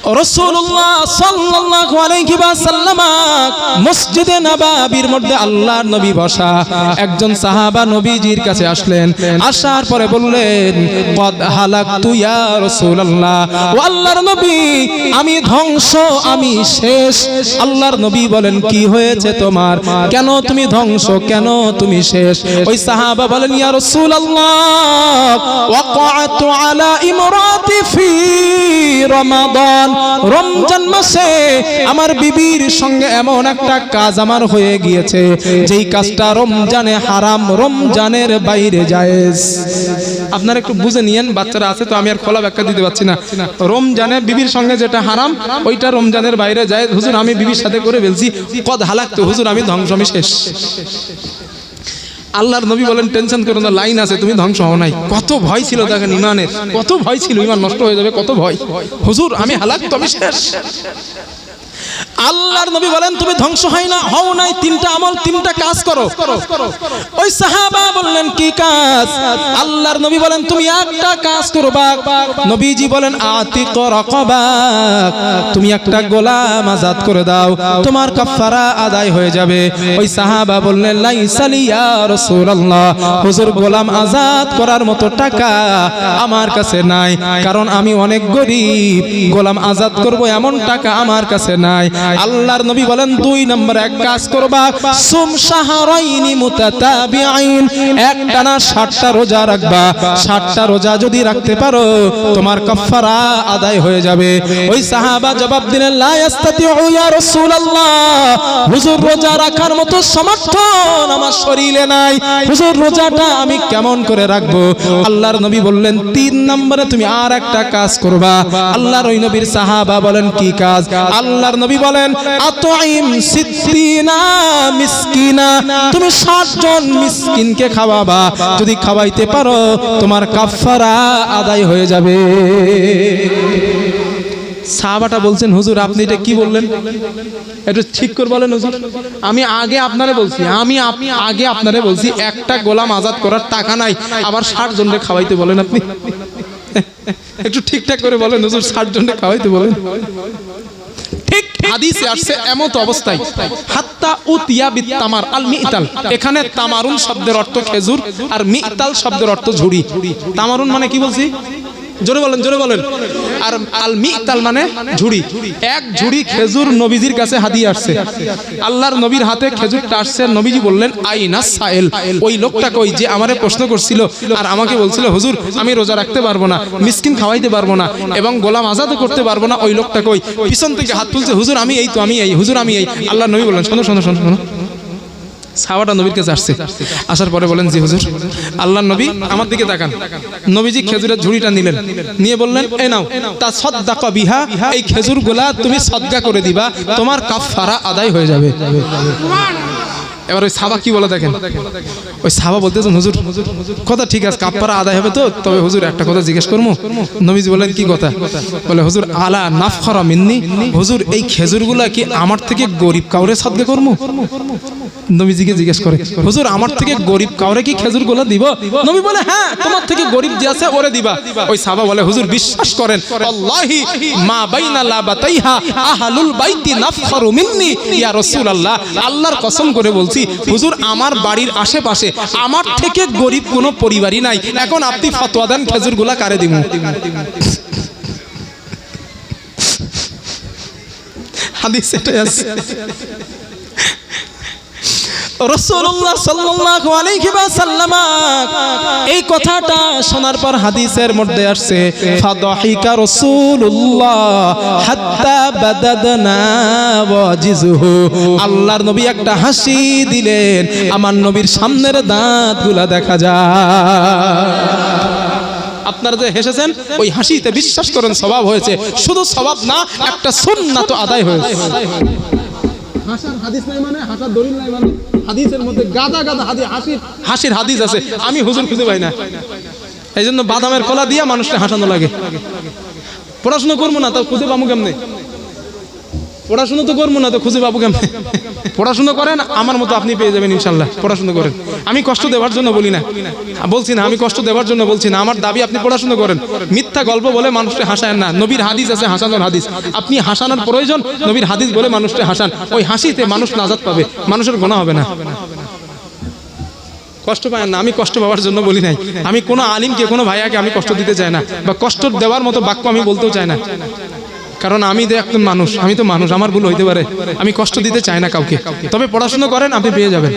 রাসূলুল্লাহ সাল্লাল্লাহু আলাইহি ওয়াসাল্লাম মসজিদে নববীর মধ্যে আল্লাহর নবী বসা। একজন সাহাবা নবীজির কাছে আসলেন, আসার পরে বললেন, কদ হালাকতু ইয়া রাসূলুল্লাহ, ও আল্লাহর নবী আমি ধ্বংস, আমি শেষ। আল্লাহর নবী বলেন, কি হয়েছে তোমার, কেন তুমি ধ্বংস, কেন তুমি শেষ? ওই সাহাবা বলেন, ইয়া রাসূলুল্লাহ ওয়াকাতু আলা ইমরাতি ফি রমাদান, রমজান মাসে আমার বিবির সঙ্গে এমন একটা কাজ আমার হয়ে গিয়েছে যেই কাজটা রমজানে হারাম, রমজানের বাইরে জায়েজ। আপনারা একটু বুঝে নিয়েন, বাচ্চারা আছে তো আমি আর খোলা ব্যাখ্যা দিতে পারছি না। রমজানে বিবির সঙ্গে যেটা হারাম ওইটা রমজানের বাইরে জায়েজ। হুজুর আমি বিবির সাথে করে ফেলছি, কদ হালাকতু, হুজুর আমি ধ্বংস, আমি শেষ। আল্লাহর নবী বলেন, টেনশন করো না, লাইন আছে, তুমি ধ্বংস হও নাই। কত ভয় ছিল দেখেন, ইমানের কত ভয় ছিল, ইমান নষ্ট হয়ে যাবে, কত ভয়। হুজুর আমি হালাক, তুমি শেষ। আল্লাহর নবী বলেন, তুমি ধ্বংস হয় না, হও নাই, তিনটা আমল, তিনটা কাজ করো। ওই সাহাবা বললেন, কি কাজ? আল্লাহর নবী বলেন, তুমি একটা কাজ করবা। নবীজি বলেন, আতিক রাকাবা, তুমি একটা গোলাম আজাদ করে দাও, তোমার কাফারা আদায় হয়ে যাবে। ওই সাহাবা বললেন, লাইসা লি ইয়া রাসূলুল্লাহ, হুজুর গোলাম আজাদ করার মতো টাকা আমার কাছে নাই, কারণ আমি অনেক গরীব, গোলাম আজাদ করব এমন টাকা আমার কাছে নাই। আল্লাহর নবী বলেন, দুই নম্বর এক কাজ করবা, সুম শাহরাইনি মুতাতাবিআইন, একটানা 60টা রোজা রাখবা। 60টা রোজা যদি রাখতে পারো তোমার কাফারা আদায় হয়ে যাবে। ওই সাহাবা জবাব দিলেন, লা ইস্তাতিউ ইয়া রাসূলুল্লাহ, হুজুর রোজা রাখার মতো সমর্থন আমার শরীরে নাই, হুজুর রোজাটা আমি কেমন করে রাখবো? আল্লাহর নবী বললেন, তিন নম্বরে তুমি আর একটা কাজ করবা। আল্লাহর ওই নবীর সাহাবা বলেন, কি কাজ? আল্লাহর নবী বলেন, আতঈম সিত্তিনা মিসকিনা, তুমি 60 জন মিসকিনকে খাওয়াবা, যদি খাওয়াইতে পারো তোমার কাফারা আদায় হয়ে যাবে। সাহাবাটা বলছেন, হুজুর আপনি এটা কি বললেন, একটু ঠিক করে বলেন হুজুর। আমি আগে আপনারে বলছি একটা গোলাম আজাদ করার টাকা নাই, আবার 60 জনকে খাওয়াইতে বলেন আপনি। একটু ঠিকঠাক করে বলেন হুজুর, 60 জনকে খাওয়াইতে বলেন। ঠিক হাদিসে আসছে এমত অবস্থায়, হাত্তা উতিয়া বিতামার আল মিতাল, এখানে তামারুন শব্দের অর্থ খেজুর আর মিতাল শব্দের অর্থ ঝুড়ি। তামারুন মানে কি বলছি, জোরে বলেন, জোরে বলেন। আর আল মিতাল মানে ঝুড়ি। এক ঝুড়ি খেজুর নবীজির কাছে হাদিয়া আসছে। আল্লাহর নবীর হাতে খেজুরটা আসছে, নবীজি বললেন, আইনা সাইল, ওই লোকটা কই যে আমারে প্রশ্ন করছিল আর আমাকে বলছিল, হুজুর আমি রোজা রাখতে পারবো না, মিসকিন খাওয়াইতে পারবো না এবং গোলাম আজাদ করতে পারবো না, ওই লোকটা কই? পিছন থেকে হাত তুলছে, হুজুর আমি এই, তো আমি এই, হুজুর আমি এই। আল্লাহর নবী বললেন, শোনো শোনো শোনো শোনো। সাহাবাটা নবীর কাছে আসছে, আসার পরে বলেন, জি হুজুর। আল্লাহর নবী আমার দিকে তাকান, নবীজি খেজুরের ঝুড়িটা নিলেন, নিয়ে বললেন, এ নাও তাসাদদাকা বিহা, এই খেজুরগুলা তুমি সদকা করে দিবা, তোমার কাফারা আদায় হয়ে যাবে। এবার ওই সাহাবা কি বলে দেখেন, ওই সাহাবা বলতেছেন, হুজুর কথা ঠিক আছে, কাফারা আদায় হবে তো, তবে হুজুর একটা কথা জিজ্ঞেস করবো। নবীজি বলেন, কি কথা? বলে, হুজুর আলা নাফখারা মিন্নি, হুজুর এই খেজুরগুলা কি আমার থেকে গরিব কাউরে সদকা করবো? নবীজিকে জিজ্ঞেস করে, হুজুর আমার থেকে গরিব কাউরে কি খেজুরগুলা দিব? নবী বলে, হ্যাঁ তোমার থেকে গরিব যে আছে ওরে দিবা। ওই সাহাবা বলে, হুজুর বিশ্বাস করেন, আল্লাহি মা বাইনা লাবাতাইহা আহলুল বাইতি নাফখারু মিন্নি ইয়া রাসূলুল্লাহ, আল্লাহর কসম করে বলছি হুজুর আমার বাড়ির আশেপাশে আমার থেকে গরিব কোনো পরিবারই নাই। এখন আপনি ফতোয়া দেন খেজুরগুলা কারে দিব? হাদিস এটাই আছে। রাসূলুল্লাহ সাল্লাল্লাহু আলাইহি ওয়াসাল্লাম এই কথাটা শোনার পর হাদিসের মধ্যে আসছে, ফাদাহিকা রাসূলুল্লাহ হাত্তা বাদাদনা ওয়াজিজহু, আল্লাহর নবী একটা হাসি দিলেন, আমার নবীর সামনের দাঁতগুলা দেখা যায়। আপনারা যে হেসেছেন ওই হাসিতে বিশ্বাস করেন সওয়াব হয়েছে, শুধু সওয়াব না একটা সুন্নাত আদায় হয়েছে। হাসার হাদিস নাই মানে, হাসার দলিল নাই মানে, হাদিসের মধ্যে গাদা গাদা হাসির হাদিস আছে, আমি হুজুর খুঁজে পাই না। এই জন্য বাদামের কলা দিয়া মানুষকে হাসানো লাগে। পড়াশোনা করবো না, তাও খুঁজে পাবো কেমনে? পড়াশোনা তো করবো না তো খুঁজে পাবো কেমন? পড়াশোনা করেন, আমার মতো আপনি পেয়ে যাবেন ইনশাল্লাহ। পড়াশোনা করেন, আমি কষ্ট দেওয়ার জন্য বলি না, বলছি না আমি কষ্ট দেওয়ার জন্য বলছি না। আমার দাবি আপনি পড়াশোনা করেন। মিথ্যা গল্প বলে মানুষকে হাসায় না। নবীর হাদিস আছে হাসানোর হাদিস, আপনি হাসানোর প্রয়োজন, নবীর হাদিস বলে মানুষকে হাসান। ওই হাসিতে মানুষ নাজাত পাবে, মানুষের গুনাহ হবে না। কষ্ট পায় না, আমি কষ্ট পাওয়ার জন্য বলি নাই। আমি কোনো আলিমকে, কোনো ভাইয়াকে আমি কষ্ট দিতে চাই না, বা কষ্ট দেওয়ার মতো বাক্য আমি বলতেও চাই না। কারণ আমি তো একজন মানুষ, আমি তো মানুষ, আমার ভুল হইতে পারে। আমি কষ্ট দিতে চাই না কাউকে। তবে পড়াশোনা করেন, আপনি পেয়ে যাবেন।